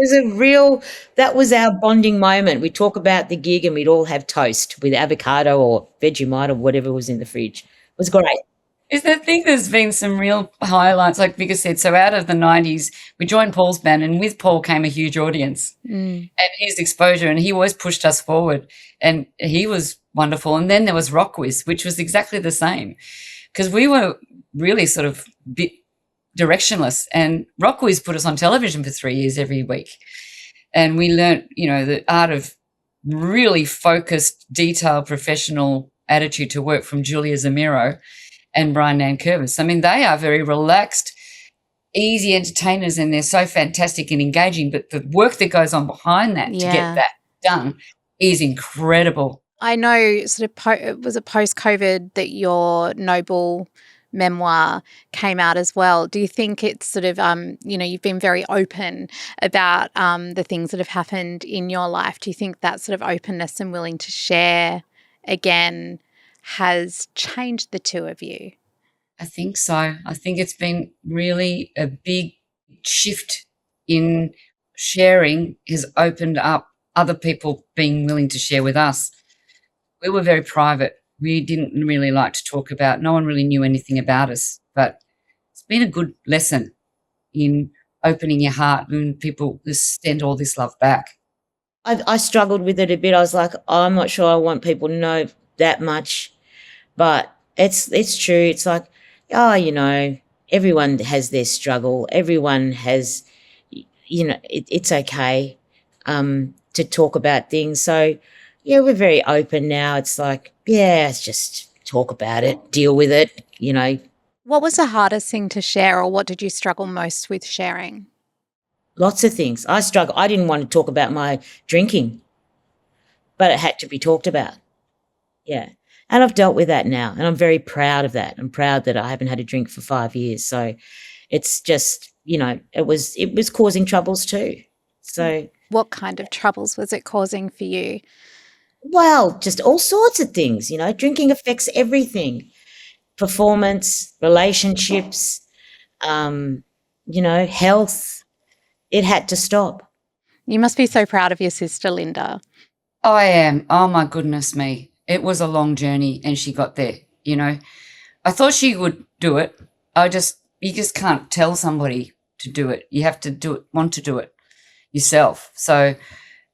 was our bonding moment. We'd talk about the gig and we'd all have toast with avocado or Vegemite or whatever was in the fridge. It was great. I think there's been some real highlights, like Vika said. So out of the 90s, we joined Paul's band, and with Paul came a huge audience and his exposure, and he always pushed us forward, and he was wonderful. And then there was Rockwiz, which was exactly the same, because we were really sort of a bit directionless, and Rockwiz put us on television for 3 years every week. And we learnt, the art of really focused, detailed, professional attitude to work from Julia Zamiro and Brian Nankervis. I mean, they are very relaxed, easy entertainers, and they're so fantastic and engaging, but the work that goes on behind that to get that done is incredible. I know sort of was it post-COVID that your Noble memoir came out as well. Do you think it's sort of, you've been very open about the things that have happened in your life. Do you think that sort of openness and willing to share again has changed the two of you? I think so. I think it's been really a big shift in sharing, has opened up other people being willing to share with us. We were very private. We didn't really like to talk about, no one really knew anything about us, but it's been a good lesson in opening your heart and people just send all this love back. I struggled with it a bit. I was like, I'm not sure I want people to know that much. But it's true. It's like, everyone has their struggle. Everyone has, it's okay to talk about things. So, we're very open now. It's like, let's just talk about it, deal with it, What was the hardest thing to share, or what did you struggle most with sharing? Lots of things. I didn't want to talk about my drinking, but it had to be talked about. Yeah. And I've dealt with that now, and I'm very proud of that. I'm proud that I haven't had a drink for 5 years. So it's just, it was causing troubles too. So what kind of troubles was it causing for you? Well, just all sorts of things, drinking affects everything. Performance, relationships, health. It had to stop. You must be so proud of your sister, Linda. I am. Oh, my goodness me. It was a long journey and she got there, you know. I thought she would do it. You just can't tell somebody to do it. You have to do it, want to do it yourself. So,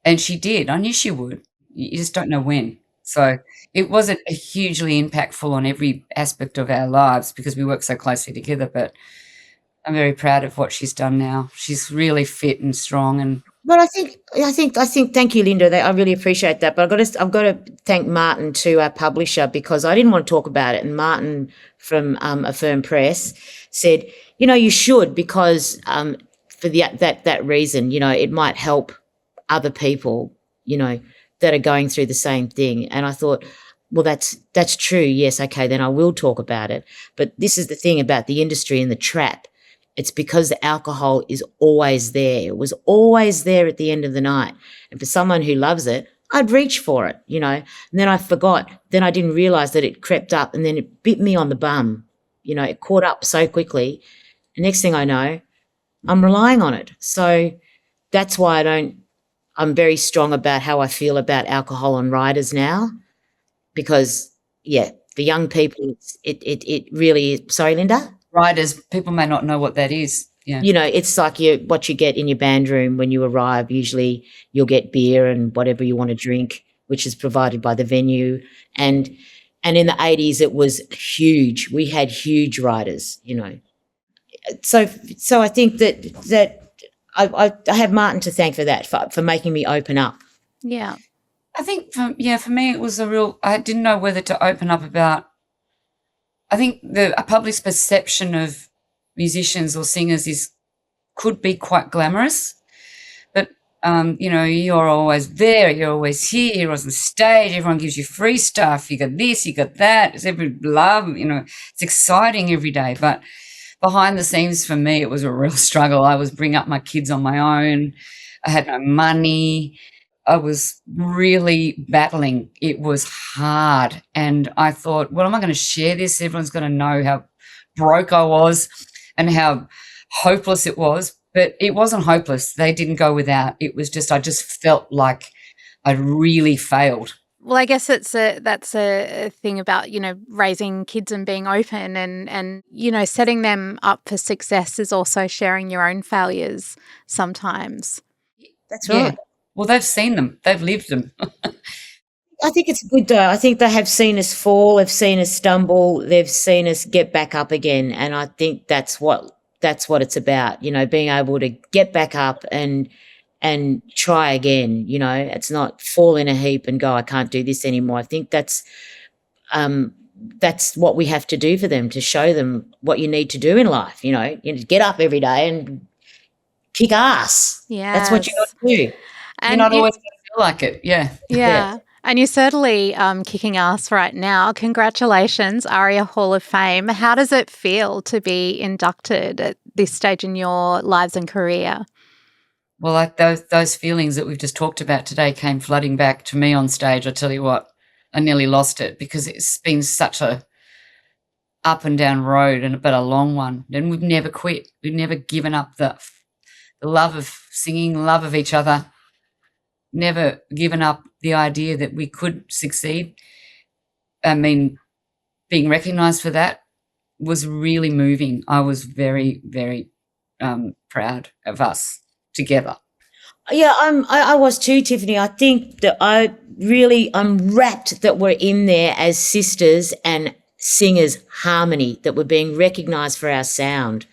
and she did. I knew she would. You just don't know when. So it wasn't hugely impactful on every aspect of our lives because we work so closely together, but I'm very proud of what she's done now. She's really fit and strong and But I think. Thank you, Linda. I really appreciate that. But I've got to thank Martin too, our publisher, because I didn't want to talk about it. And Martin from Affirm Press said, you should because for that reason, it might help other people, that are going through the same thing. And I thought, well, that's true. Yes, okay, then I will talk about it. But this is the thing about the industry and the trap. It's because the alcohol is always there. It was always there at the end of the night. And for someone who loves it, I'd reach for it, and then I forgot. Then I didn't realize that it crept up and then it bit me on the bum. It caught up so quickly. The next thing I know, I'm relying on it. So that's why I'm very strong about how I feel about alcohol on riders now because, for young people, it really is. Sorry, Linda? riders, people may not know what that is. Yeah. It's like what you get in your band room when you arrive. Usually you'll get beer and whatever you want to drink, which is provided by the venue. And in the 80s, it was huge. We had huge riders, So I think that I have Martin to thank for that, for making me open up. Yeah. I think, for me, it was I didn't know whether to open up about, I think a public's perception of musicians or singers could be quite glamorous, but you're always there, you're always here, you're on stage, everyone gives you free stuff, you got this, you got that, it's every love, it's exciting every day. But behind the scenes for me, it was a real struggle. I was bringing up my kids on my own. I had no money. I was really battling. It was hard. And I thought, well, am I going to share this? Everyone's going to know how broke I was and how hopeless it was. But it wasn't hopeless. They didn't go without. It was just, I just felt like I really failed. Well, I guess that's a thing about, raising kids and being open and setting them up for success is also sharing your own failures sometimes. That's right. Yeah. Well, they've seen them. They've lived them. I think it's good though. I think they have seen us fall, they've seen us stumble, they've seen us get back up again. And I think that's what it's about, being able to get back up and try again. It's not fall in a heap and go, I can't do this anymore. I think that's what we have to do for them, to show them what you need to do in life. Get up every day and kick ass. Yeah, that's what you got to do. And you're not always going to feel like it. Yeah. And you're certainly kicking ass right now. Congratulations, ARIA Hall of Fame. How does it feel to be inducted at this stage in your lives and career? Well, like those feelings that we've just talked about today came flooding back to me on stage. I tell you what, I nearly lost it because it's been such a up and down road, but a long one. And we've never quit. We've never given up the love of singing, love of each other. Never given up the idea that we could succeed. I mean, being recognised for that was really moving. I was very, very proud of us together. Yeah, I was too, Tiffany. I think that I'm rapt that we're in there as sisters and singers harmony, that we're being recognised for our sound,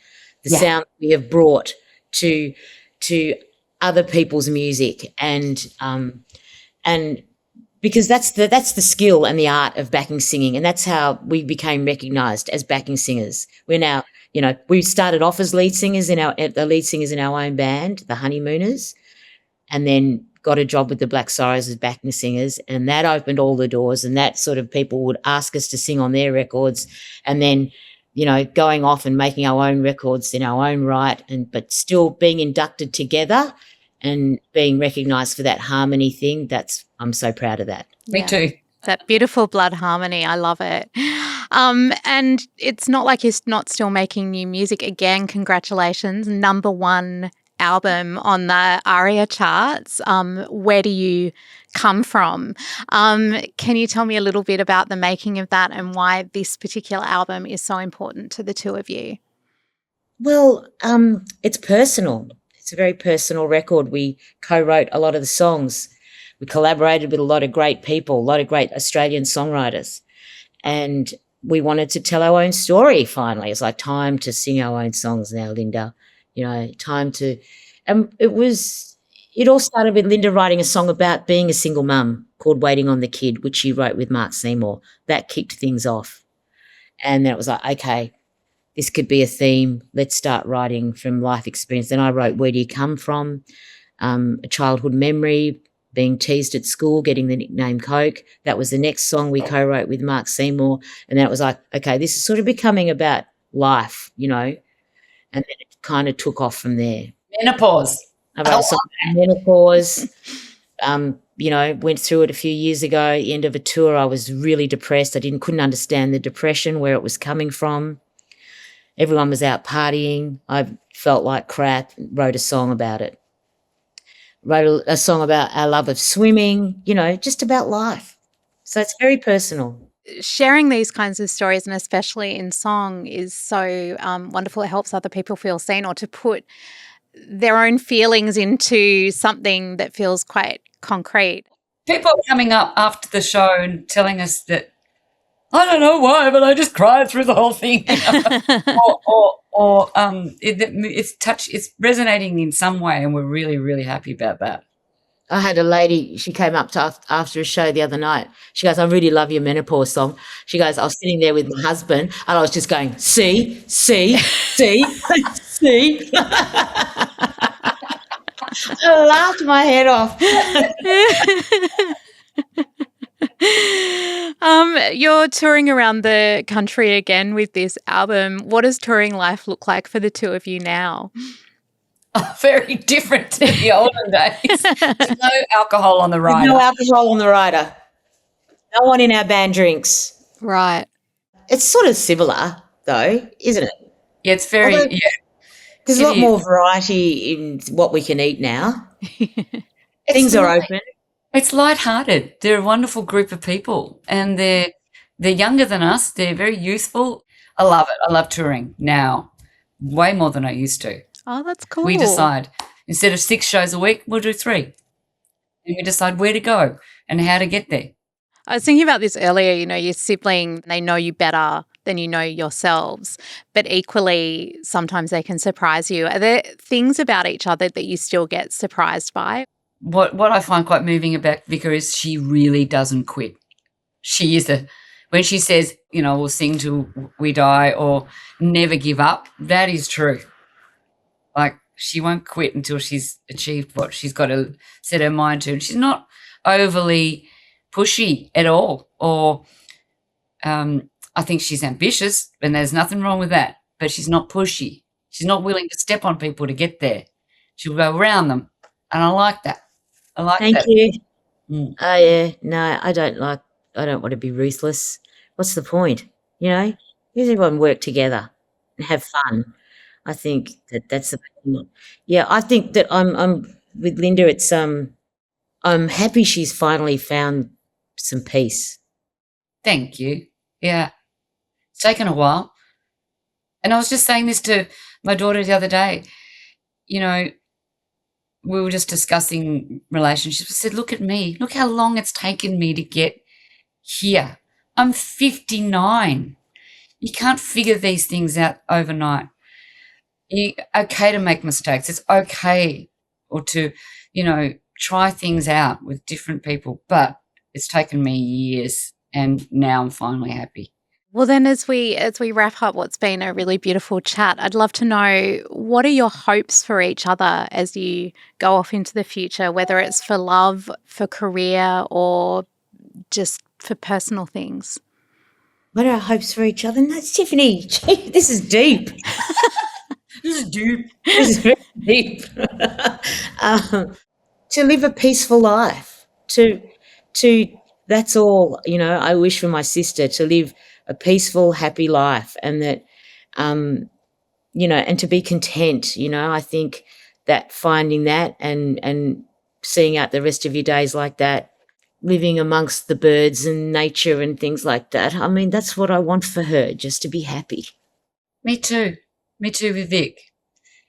the sound we have brought to other people's music, and because that's the skill and the art of backing singing, and that's how we became recognised as backing singers. We're now, we started off as lead singers in our own band, the Honeymooners, and then got a job with the Black Sorrows as backing singers, and that opened all the doors, and that sort of people would ask us to sing on their records, and then going off and making our own records in our own right, but still being inducted together and being recognised for that harmony thing. I'm so proud of that. Me too. That beautiful blood harmony. I love it. And it's not like you're not still making new music. Again, congratulations. #1 album on the ARIA charts, Where Do You Come From? Can you tell me a little bit about the making of that and why this particular album is so important to the two of you? Well, it's personal. It's a very personal record. We co-wrote a lot of the songs. We collaborated with a lot of great people, a lot of great Australian songwriters. And we wanted to tell our own story finally. It's like time to sing our own songs now, Linda. Time to it all started with Linda writing a song about being a single mum called Waiting on the Kid, which she wrote with Mark Seymour. That kicked things off. And then it was like, okay, this could be a theme. Let's start writing from life experience. Then I wrote Where Do You Come From? A childhood memory, being teased at school, getting the nickname Coke. That was the next song we co-wrote with Mark Seymour. And then it was like, okay, this is sort of becoming about life, and then it kind of took off from there. Menopause. I wrote a song about menopause. Went through it a few years ago. At the end of a tour, I was really depressed. I couldn't understand the depression, where it was coming from. Everyone was out partying. I felt like crap, wrote a song about it. Wrote a song about our love of swimming, just about life. So it's very personal. Sharing these kinds of stories, and especially in song, is so wonderful. It helps other people feel seen, or to put their own feelings into something that feels quite concrete. People are coming up after the show and telling us that, I don't know why, but I just cried through the whole thing. It's resonating in some way, and we're really, really happy about that. I had a lady, she came up to us after a show the other night. She goes, I really love your menopause song. She goes, I was sitting there with my husband and I was just going, see. I laughed my head off. You're touring around the country again with this album. What does touring life look like for the two of you now? Very different to the olden days. There's no alcohol on the rider. No alcohol on the rider. No one in our band drinks. Right. It's sort of similar though, isn't it? Yeah, it's very, There's a lot more variety in what we can eat now. Things are open. It's lighthearted. They're a wonderful group of people, and they're younger than us. They're very youthful. I love it. I love touring now, way more than I used to. Oh, that's cool. We decide instead of 6 shows a week, we'll do 3, and we decide where to go and how to get there. I was thinking about this earlier. Your sibling, they know you better than you know yourselves, but equally, sometimes they can surprise you. Are there things about each other that you still get surprised by? What I find quite moving about Vika is she really doesn't quit. She is when she says, we'll sing till we die or never give up, that is true. Like, she won't quit until she's achieved what she's got to set her mind to. And she's not overly pushy at all. Or I think she's ambitious, and there's nothing wrong with that, but she's not pushy. She's not willing to step on people to get there. She'll go around them, and I like that. Thank you. Oh, yeah. No, I don't want to be ruthless. What's the point? Everyone work together and have fun. I think that's the thing. Yeah, I think that I'm with Linda. It's I'm happy she's finally found some peace. Thank you. Yeah, it's taken a while, and I was just saying this to my daughter the other day. We were just discussing relationships. I said, look at me. Look how long it's taken me to get here. I'm 59. You can't figure these things out overnight. It's okay to make mistakes. It's okay or to, try things out with different people. But it's taken me years, and now I'm finally happy. Well, then as we wrap up what's been a really beautiful chat, I'd love to know, what are your hopes for each other as you go off into the future, whether it's for love, for career, or just for personal things? What are our hopes for each other? No, Tiffany, gee, this is deep. This is deep. This is very deep. To live a peaceful life, to that's all, I wish for my sister, to live a peaceful, happy life, and that, and to be content. I think finding that and seeing out the rest of your days like that, living amongst the birds and nature and things like that. I mean, that's what I want for her, just to be happy. Me too with Vic,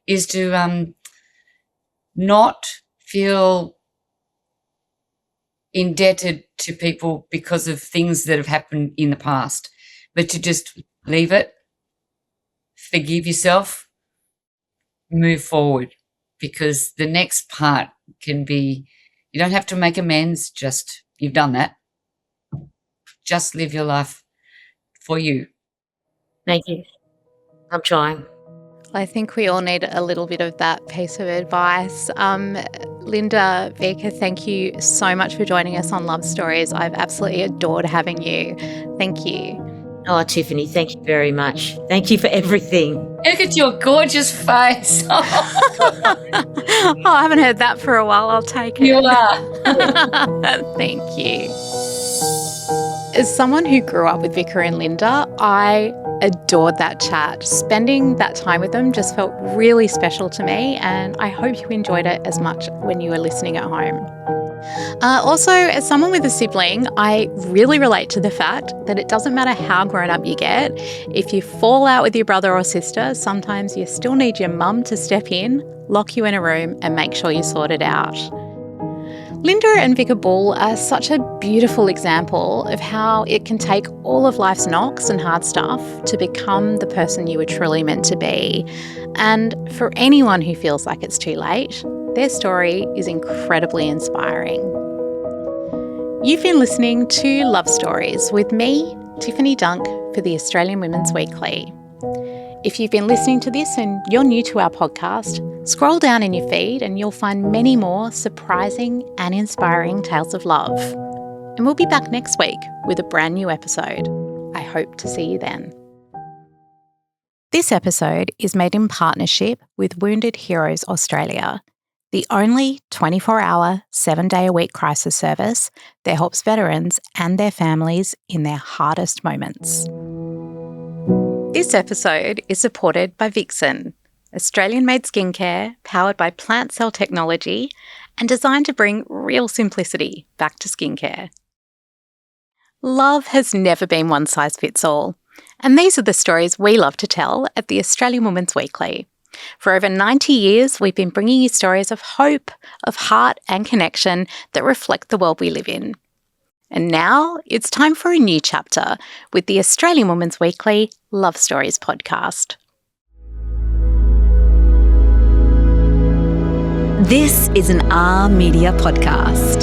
is to not feel indebted to people because of things that have happened in the past, but to just leave it, forgive yourself, move forward, because the next part can be, you don't have to make amends, just you've done that. Just live your life for you. Thank you. I'm trying. I think we all need a little bit of that piece of advice. Linda, Vika, thank you so much for joining us on Love Stories. I've absolutely adored having you. Thank you. Oh, Tiffany, thank you very much. Thank you for everything. Look at your gorgeous face. Oh, I haven't heard that for a while. I'll take it. You are. Thank you. As someone who grew up with Vika and Linda, I adored that chat. Spending that time with them just felt really special to me, and I hope you enjoyed it as much when you were listening at home. Also, as someone with a sibling, I really relate to the fact that it doesn't matter how grown up you get. If you fall out with your brother or sister, sometimes you still need your mum to step in, lock you in a room, and make sure you sort it out. Linda and Vika Bull are such a beautiful example of how it can take all of life's knocks and hard stuff to become the person you were truly meant to be. And for anyone who feels like it's too late, their story is incredibly inspiring. You've been listening to Love Stories with me, Tiffany Dunk, for the Australian Women's Weekly. If you've been listening to this and you're new to our podcast, scroll down in your feed and you'll find many more surprising and inspiring tales of love. And we'll be back next week with a brand new episode. I hope to see you then. This episode is made in partnership with Wounded Heroes Australia, the only 24-hour, 7-day-a-week crisis service that helps veterans and their families in their hardest moments. This episode is supported by Vixen, Australian-made skincare powered by plant cell technology and designed to bring real simplicity back to skincare. Love has never been one size fits all, and these are the stories we love to tell at the Australian Women's Weekly. For over 90 years, we've been bringing you stories of hope, of heart and connection that reflect the world we live in. And now it's time for a new chapter with the Australian Women's Weekly Love Stories podcast. This is an ARIA Media podcast.